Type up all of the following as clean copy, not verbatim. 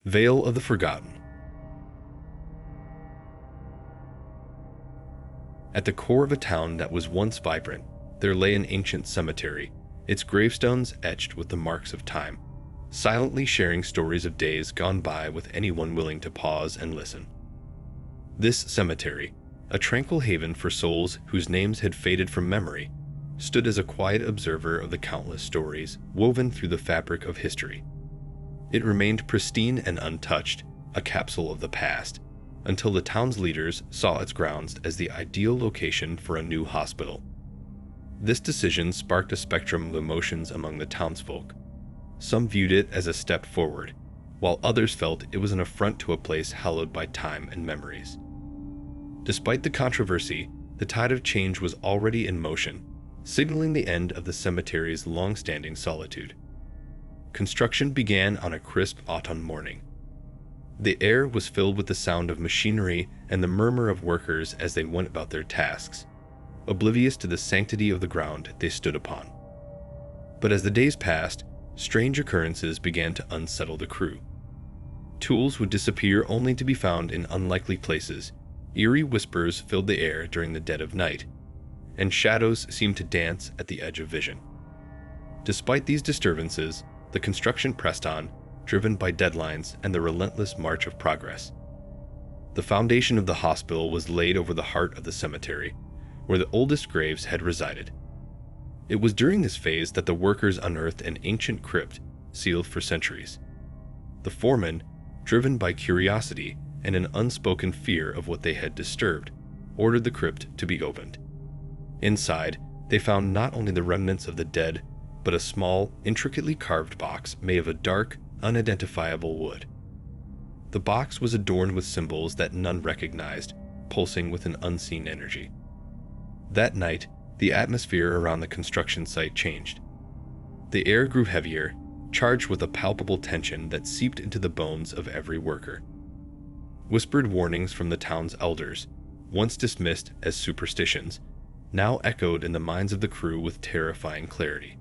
Vale of the Forgotten. At the core of a town that was once vibrant, there lay an ancient cemetery, its gravestones etched with the marks of time, silently sharing stories of days gone by with anyone willing to pause and listen. This cemetery, a tranquil haven for souls whose names had faded from memory, stood as a quiet observer of the countless stories woven through the fabric of history. It remained pristine and untouched, a capsule of the past, until the town's leaders saw its grounds as the ideal location for a new hospital. This decision sparked a spectrum of emotions among the townsfolk. Some viewed it as a step forward, while others felt it was an affront to a place hallowed by time and memories. Despite the controversy, the tide of change was already in motion, signaling the end of the cemetery's long-standing solitude. Construction began on a crisp autumn morning. The air was filled with the sound of machinery and the murmur of workers as they went about their tasks, oblivious to the sanctity of the ground they stood upon. But as the days passed, strange occurrences began to unsettle the crew. Tools would disappear only to be found in unlikely places, eerie whispers filled the air during the dead of night, and shadows seemed to dance at the edge of vision. Despite these disturbances, the construction pressed on, driven by deadlines and the relentless march of progress. The foundation of the hospital was laid over the heart of the cemetery, where the oldest graves had resided. It was during this phase that the workers unearthed an ancient crypt sealed for centuries. The foreman, driven by curiosity and an unspoken fear of what they had disturbed, ordered the crypt to be opened. Inside, they found not only the remnants of the dead, but a small, intricately carved box made of a dark, unidentifiable wood. The box was adorned with symbols that none recognized, pulsing with an unseen energy. That night, the atmosphere around the construction site changed. The air grew heavier, charged with a palpable tension that seeped into the bones of every worker. Whispered warnings from the town's elders, once dismissed as superstitions, now echoed in the minds of the crew with terrifying clarity.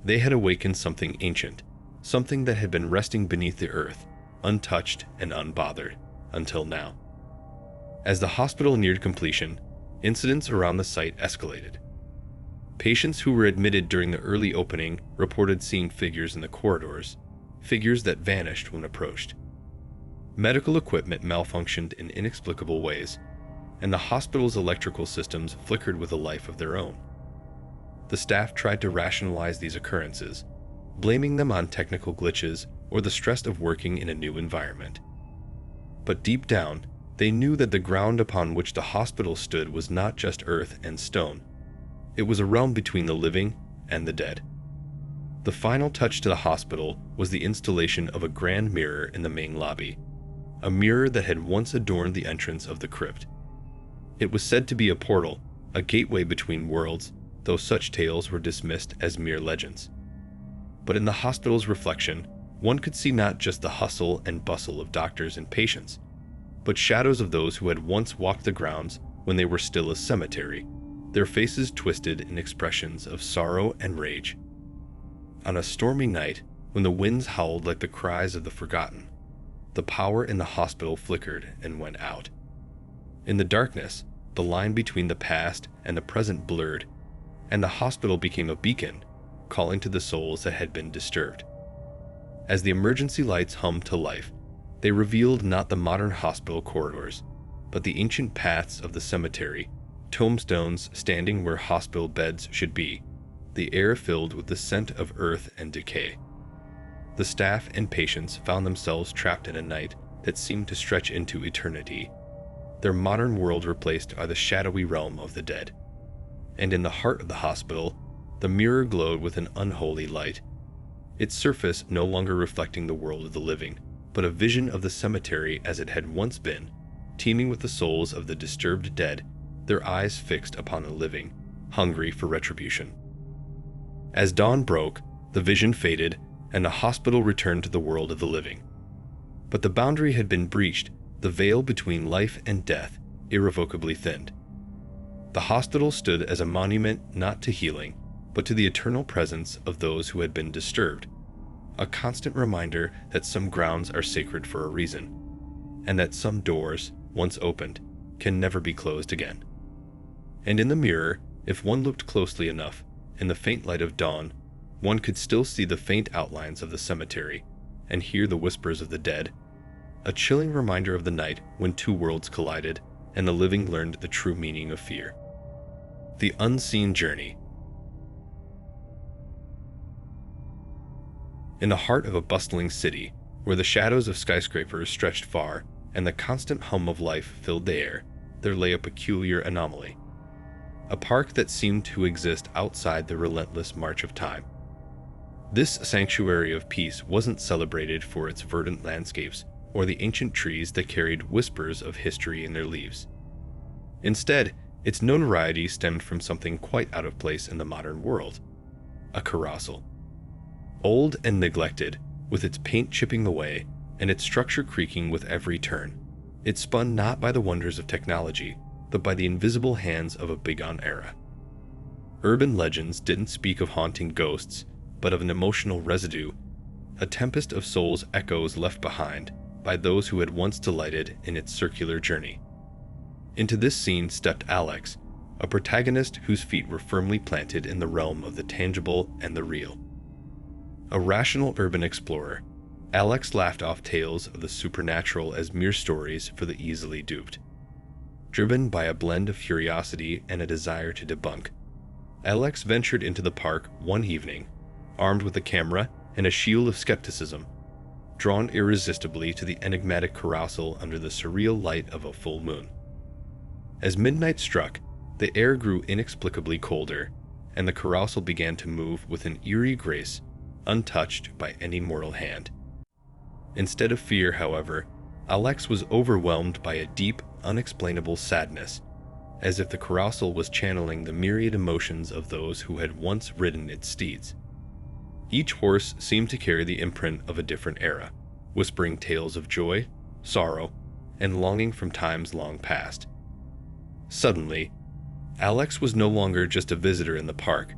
They had awakened something ancient, something that had been resting beneath the earth, untouched and unbothered, until now. As the hospital neared completion, incidents around the site escalated. Patients who were admitted during the early opening reported seeing figures in the corridors, figures that vanished when approached. Medical equipment malfunctioned in inexplicable ways, and the hospital's electrical systems flickered with a life of their own. The staff tried to rationalize these occurrences, blaming them on technical glitches or the stress of working in a new environment. But deep down, they knew that the ground upon which the hospital stood was not just earth and stone. It was a realm between the living and the dead. The final touch to the hospital was the installation of a grand mirror in the main lobby, a mirror that had once adorned the entrance of the crypt. It was said to be a portal, a gateway between worlds, though such tales were dismissed as mere legends. But in the hospital's reflection, one could see not just the hustle and bustle of doctors and patients, but shadows of those who had once walked the grounds when they were still a cemetery, their faces twisted in expressions of sorrow and rage. On a stormy night, when the winds howled like the cries of the forgotten, the power in the hospital flickered and went out. In the darkness, the line between the past and the present blurred, and the hospital became a beacon, calling to the souls that had been disturbed. As the emergency lights hummed to life, they revealed not the modern hospital corridors, but the ancient paths of the cemetery, tombstones standing where hospital beds should be, the air filled with the scent of earth and decay. The staff and patients found themselves trapped in a night that seemed to stretch into eternity, their modern world replaced by the shadowy realm of the dead. And in the heart of the hospital, the mirror glowed with an unholy light, its surface no longer reflecting the world of the living, but a vision of the cemetery as it had once been, teeming with the souls of the disturbed dead, their eyes fixed upon the living, hungry for retribution. As dawn broke, the vision faded, and the hospital returned to the world of the living. But the boundary had been breached, the veil between life and death irrevocably thinned. The hospital stood as a monument not to healing, but to the eternal presence of those who had been disturbed, a constant reminder that some grounds are sacred for a reason, and that some doors, once opened, can never be closed again. And in the mirror, if one looked closely enough, in the faint light of dawn, one could still see the faint outlines of the cemetery and hear the whispers of the dead, a chilling reminder of the night when two worlds collided and the living learned the true meaning of fear. The unseen journey. In the heart of a bustling city, where the shadows of skyscrapers stretched far and the constant hum of life filled the air, there lay a peculiar anomaly. A park that seemed to exist outside the relentless march of time. This sanctuary of peace wasn't celebrated for its verdant landscapes or the ancient trees that carried whispers of history in their leaves. Instead, its notoriety stemmed from something quite out of place in the modern world: a carousel. Old and neglected, with its paint chipping away and its structure creaking with every turn, it spun not by the wonders of technology, but by the invisible hands of a bygone era. Urban legends didn't speak of haunting ghosts, but of an emotional residue, a tempest of souls' echoes left behind by those who had once delighted in its circular journey. Into this scene stepped Alex, a protagonist whose feet were firmly planted in the realm of the tangible and the real. A rational urban explorer, Alex laughed off tales of the supernatural as mere stories for the easily duped. Driven by a blend of curiosity and a desire to debunk, Alex ventured into the park one evening, armed with a camera and a shield of skepticism, drawn irresistibly to the enigmatic carousel under the surreal light of a full moon. As midnight struck, the air grew inexplicably colder, and the carousel began to move with an eerie grace untouched by any mortal hand. Instead of fear, however, Alex was overwhelmed by a deep, unexplainable sadness, as if the carousel was channeling the myriad emotions of those who had once ridden its steeds. Each horse seemed to carry the imprint of a different era, whispering tales of joy, sorrow, and longing from times long past. Suddenly, Alex was no longer just a visitor in the park,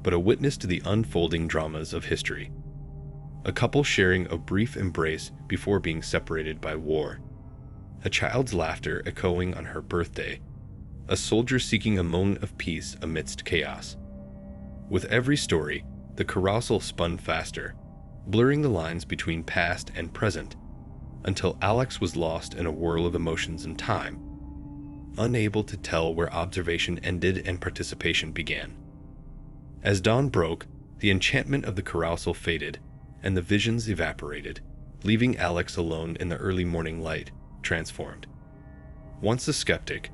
but a witness to the unfolding dramas of history. A couple sharing a brief embrace before being separated by war. A child's laughter echoing on her birthday. A soldier seeking a moment of peace amidst chaos. With every story, the carousel spun faster, blurring the lines between past and present, until Alex was lost in a whirl of emotions and time, unable to tell where observation ended and participation began. As dawn broke, the enchantment of the carousel faded, and the visions evaporated, leaving Alex alone in the early morning light, transformed. Once a skeptic,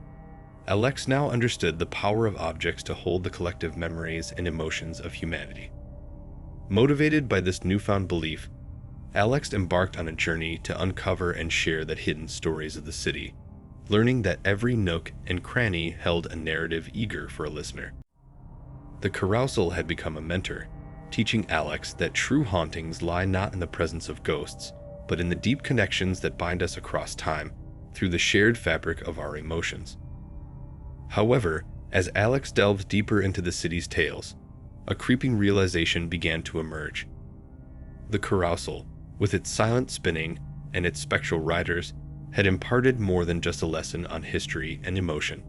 Alex now understood the power of objects to hold the collective memories and emotions of humanity. Motivated by this newfound belief, Alex embarked on a journey to uncover and share the hidden stories of the city, learning that every nook and cranny held a narrative eager for a listener. The carousel had become a mentor, teaching Alex that true hauntings lie not in the presence of ghosts, but in the deep connections that bind us across time through the shared fabric of our emotions. However, as Alex delved deeper into the city's tales, a creeping realization began to emerge. The carousel, with its silent spinning and its spectral riders, had imparted more than just a lesson on history and emotion.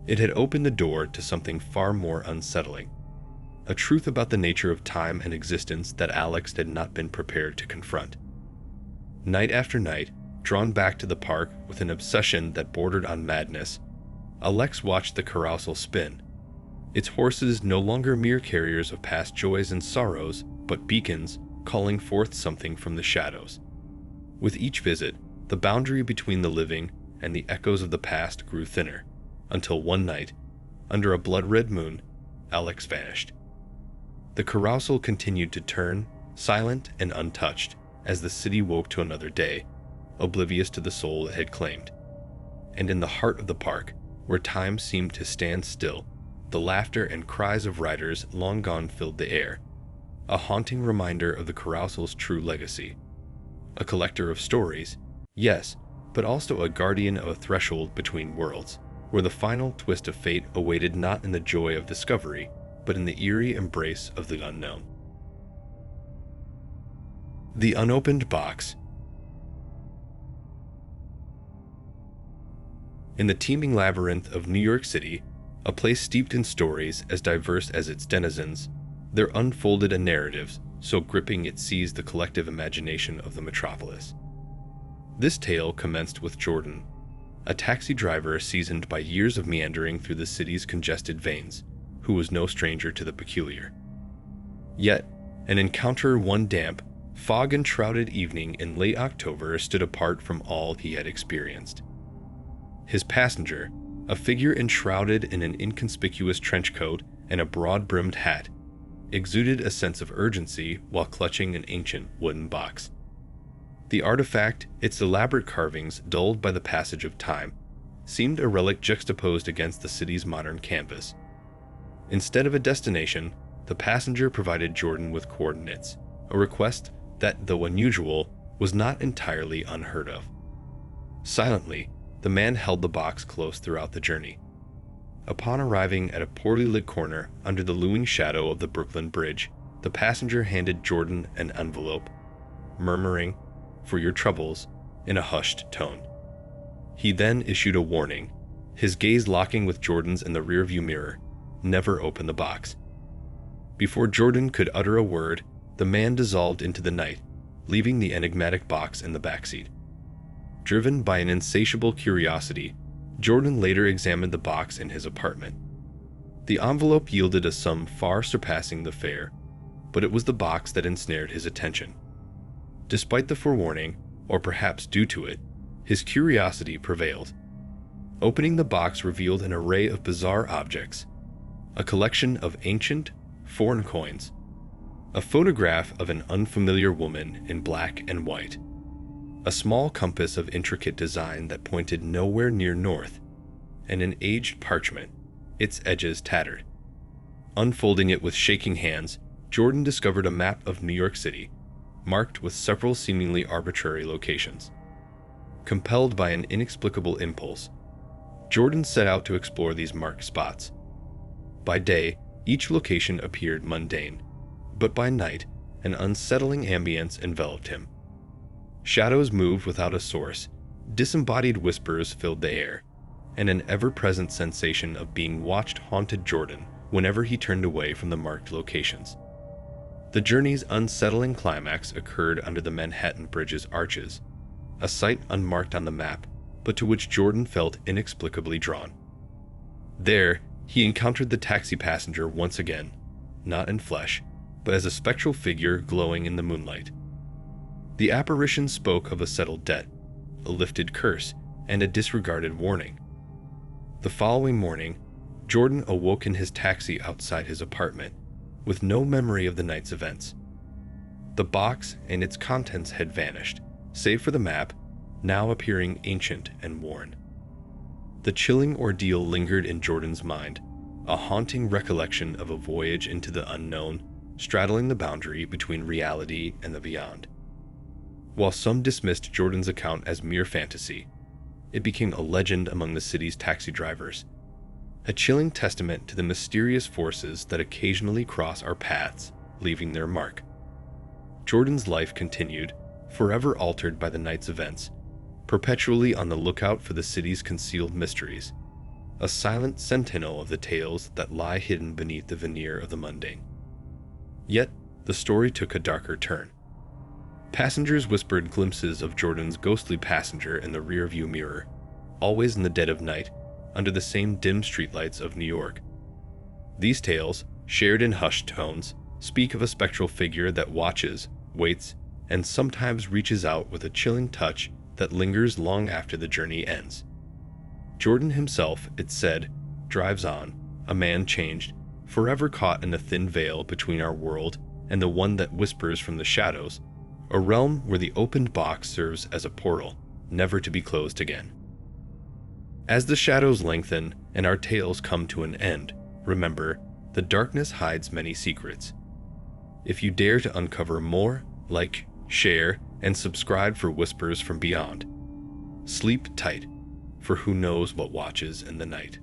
It had opened the door to something far more unsettling, a truth about the nature of time and existence that Alex had not been prepared to confront. Night after night, drawn back to the park with an obsession that bordered on madness, Alex watched the carousel spin, its horses no longer mere carriers of past joys and sorrows, but beacons calling forth something from the shadows. With each visit, the boundary between the living and the echoes of the past grew thinner, until one night, under a blood-red moon, Alex vanished. The carousel continued to turn, silent and untouched, as the city woke to another day, oblivious to the soul it had claimed. And in the heart of the park, where time seemed to stand still, the laughter and cries of riders long gone filled the air, a haunting reminder of the carousel's true legacy. A collector of stories, yes, but also a guardian of a threshold between worlds, where the final twist of fate awaited not in the joy of discovery, but in the eerie embrace of the unknown. The unopened box. In the teeming labyrinth of New York City, a place steeped in stories as diverse as its denizens, there unfolded a narrative so gripping it seized the collective imagination of the metropolis. This tale commenced with Jordan, a taxi driver seasoned by years of meandering through the city's congested veins, who was no stranger to the peculiar. Yet, an encounter one damp, fog-enshrouded evening in late October stood apart from all he had experienced. His passenger, a figure enshrouded in an inconspicuous trench coat and a broad-brimmed hat, exuded a sense of urgency while clutching an ancient wooden box. The artifact, its elaborate carvings dulled by the passage of time, seemed a relic juxtaposed against the city's modern canvas. Instead of a destination, the passenger provided Jordan with coordinates, a request that, though unusual, was not entirely unheard of. Silently, the man held the box close throughout the journey. Upon arriving at a poorly lit corner under the looming shadow of the Brooklyn Bridge, the passenger handed Jordan an envelope, murmuring, "For your troubles," in a hushed tone. He then issued a warning, his gaze locking with Jordan's in the rearview mirror: "Never open the box." Before Jordan could utter a word, the man dissolved into the night, leaving the enigmatic box in the backseat. Driven by an insatiable curiosity, Jordan later examined the box in his apartment. The envelope yielded a sum far surpassing the fare, but it was the box that ensnared his attention. Despite the forewarning, or perhaps due to it, his curiosity prevailed. Opening the box revealed an array of bizarre objects: a collection of ancient, foreign coins, a photograph of an unfamiliar woman in black and white, a small compass of intricate design that pointed nowhere near north, and an aged parchment, its edges tattered. Unfolding it with shaking hands, Jordan discovered a map of New York City, marked with several seemingly arbitrary locations. Compelled by an inexplicable impulse, Jordan set out to explore these marked spots. By day, each location appeared mundane, but by night, an unsettling ambience enveloped him. Shadows moved without a source, disembodied whispers filled the air, and an ever-present sensation of being watched haunted Jordan whenever he turned away from the marked locations. The journey's unsettling climax occurred under the Manhattan Bridge's arches, a site unmarked on the map, but to which Jordan felt inexplicably drawn. There, he encountered the taxi passenger once again, not in flesh, but as a spectral figure glowing in the moonlight. The apparition spoke of a settled debt, a lifted curse, and a disregarded warning. The following morning, Jordan awoke in his taxi outside his apartment, with no memory of the night's events. The box and its contents had vanished, save for the map, now appearing ancient and worn. The chilling ordeal lingered in Jordan's mind, a haunting recollection of a voyage into the unknown, straddling the boundary between reality and the beyond. While some dismissed Jordan's account as mere fantasy, it became a legend among the city's taxi drivers, a chilling testament to the mysterious forces that occasionally cross our paths, leaving their mark. Jordan's life continued, forever altered by the night's events, perpetually on the lookout for the city's concealed mysteries, a silent sentinel of the tales that lie hidden beneath the veneer of the mundane. Yet, the story took a darker turn. Passengers whispered glimpses of Jordan's ghostly passenger in the rearview mirror, always in the dead of night, under the same dim streetlights of New York. These tales, shared in hushed tones, speak of a spectral figure that watches, waits, and sometimes reaches out with a chilling touch that lingers long after the journey ends. Jordan himself, it said, drives on, a man changed, forever caught in a thin veil between our world and the one that whispers from the shadows, a realm where the opened box serves as a portal, never to be closed again. As the shadows lengthen and our tales come to an end, remember, the darkness hides many secrets. If you dare to uncover more, like, share, and subscribe for whispers from beyond. Sleep tight, for who knows what watches in the night.